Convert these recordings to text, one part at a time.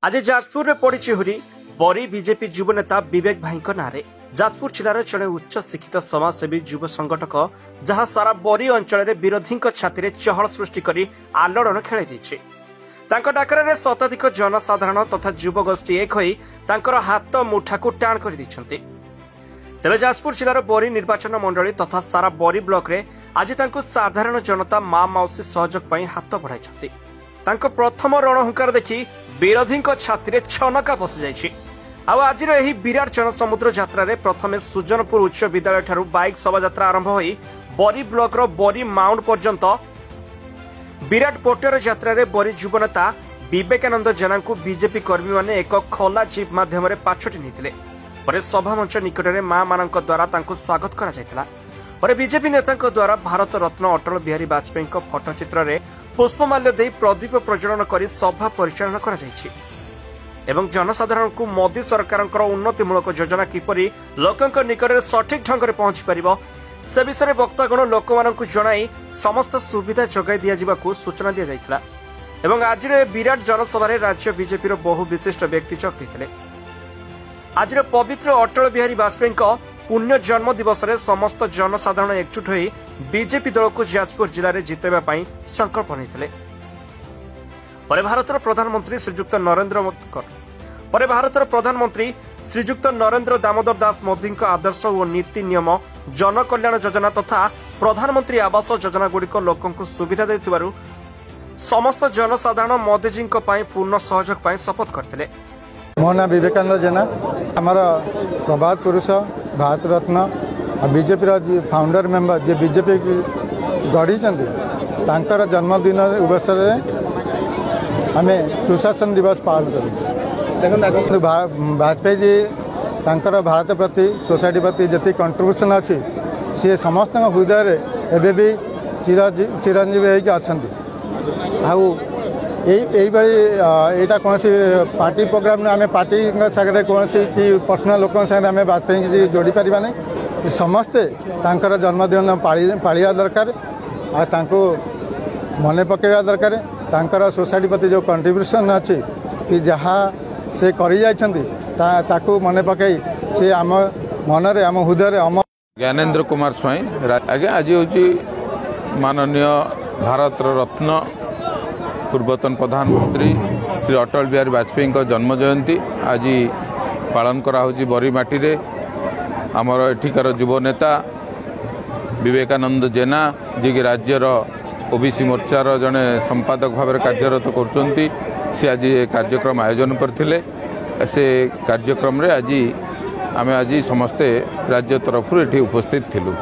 आज जाजपुर में पड़ी चिहुरी बरी बीजेपी युव नेता विवेक भाई नारे जाजपुर जिलार जड़े उच्च शिक्षित समाजसेवी युव संगठक जहां सारा बरी अंचल में विरोधी छाती चहल सृष्टि कर आलोड़न खेल डाकर शताधिक जनसाधारण तथा युवगोष्ठी एक होकर हाथ मुठा को टाण कर तेज जाजपुर जिलार बरी निर्वाचन मंडली तथा सारा बरी ब्लॉक रे आज साधारण जनता माँ मौसी सहयोग पर हाथ बढ़ाई प्रथम रणहुंकार देखि विरोधी छाती छनका पशि जाइछि। आज विराट जनसमुद्र यात्रा रे प्रथमे सुजनपुर उच्च विद्यालय ठारू बाइक शोभायात्रा आरंभ होई बरी ब्लॉक रो बरी माउंट पर्यंत विराट पोटर यात्रा रे बरी युव नेता विवेकानंद जेना को बीजेपी कर्मी माने एक खोला जीप माध्यम पाछोटी निथिले। परे सभा मंच निकट में मां मानक द्वारा तांको स्वागत करा जायतिला। परे बीजेपी नेता द्वारा भारत रत्न अटल बिहारी वाजपेयी फटोचित्र रे पुष्पमाल्य दे प्रदीप प्रज्वलन कर सभा परिचालन करा जायछि एवं जनसाधारण को मोदी सरकार उन्नतिमूलक योजना किपरि लोकंक निकट में सठिक ढंग से पहुंची पारिबो से विषय वक्तागण लोक मानकु जणाई समस्त सुविधा जगाई दिया जिबाकू सूचना दिया जायतिला। एवं आज विराट जनसभा राज्य बीजेपी रो बहु विशिष्ट व्यक्ति जोग देथिले। आज पवित्र अटल बिहारी वाजपेयी पुण्य जन्म दिवस रे समस्त जनसाधारण एकजुट होई बीजेपी दल को जाजपुर जिले में जितेबा पई संकल्प नेथिले। परे भारतर प्रधानमंत्री श्रीजुक्त नरेंद्र दामोदर दास मोदी आदर्श और नीति नियम जन कल्याण योजना तथा प्रधानमंत्री आवास योजना गुड़िक लोकंकु सुविधा देथिबारु समस्त जनसाधारण मोदीजी पूर्ण सहयोग पाई शपथ करथिले। मो ना विवेकानंद जेना आमर प्रभात पुरुष Bharat Ratna BJP founder member जे बीजेपी गढ़ी जन्मदिन अवसर आम सुशासन दिवस पालन करूँ। वाजपेयी जी तांकर भारत प्रति सोसाइटी प्रति जी कंट्रीब्यूशन अच्छी सी समस्त हृदय एवं भी चिरंजीवी होगी अच्छा यहाँ कौन पार्टी प्रोग्राम आम पार्टी सागर कौन कि पर्सनाल लोक आम वाजपेयी जी जोड़ी पारा नहीं समस्ते तांकर जन्मदिन पालिया दरकार मन पकेवा दरकार तांकर सोसाइटी प्रति जो कंट्रीब्यूशन अच्छी कि जहाँ से करी जाइछंती ताकू मन पकई से आम मनरे आम हृदय आम ज्ञानेन्द्र कुमार स्वाई आगे आज हूँ माननीय भारत रत्न पूर्वतन प्रधानमंत्री श्री अटल बिहारी वाजपेयी जन्म जयंती आज पालन करा होची बरी माटी रे। आमर एठिकार युव नेता विवेकानंद जेना जी की राज्यर ओबीसी मोर्चार जड़े संपादक भाव कार्यरत कर आज कार्यक्रम आयोजन करथिले। से कार्यक्रम रे आम आज समस्ते राज्य तरफ ये उपस्थित थिलु।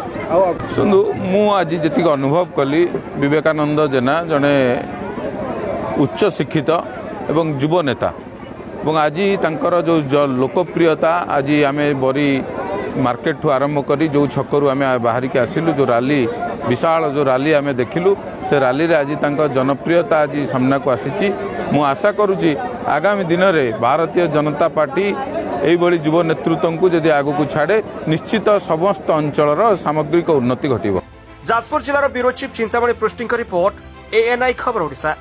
सुंदु मु आज जी अनुभव कली विवेकानंद जेना जड़े उच्च शिक्षित एवं युव नेता और आज तांकर जो लोकप्रियता आज आम बरी मार्केट ठू आरंभ करी जो छकरू आम बाहर के आसिलु जो रैली विशाल जो रैली आम देखिलु से रैली रे आज तांकर जनप्रियता आज सामना को आसी। मु आशा करुच्ची आगामी दिन में भारतीय जनता पार्टी यही युव नेतृत्व को जदि आगु को छाड़े निश्चित समस्त अंचल सामग्रिक उन्नति घटिबो। जाजपुर जिलार ब्यूरो चीफ चिंतामणि पृष्टि रिपोर्ट ANI खबर ओडिशा।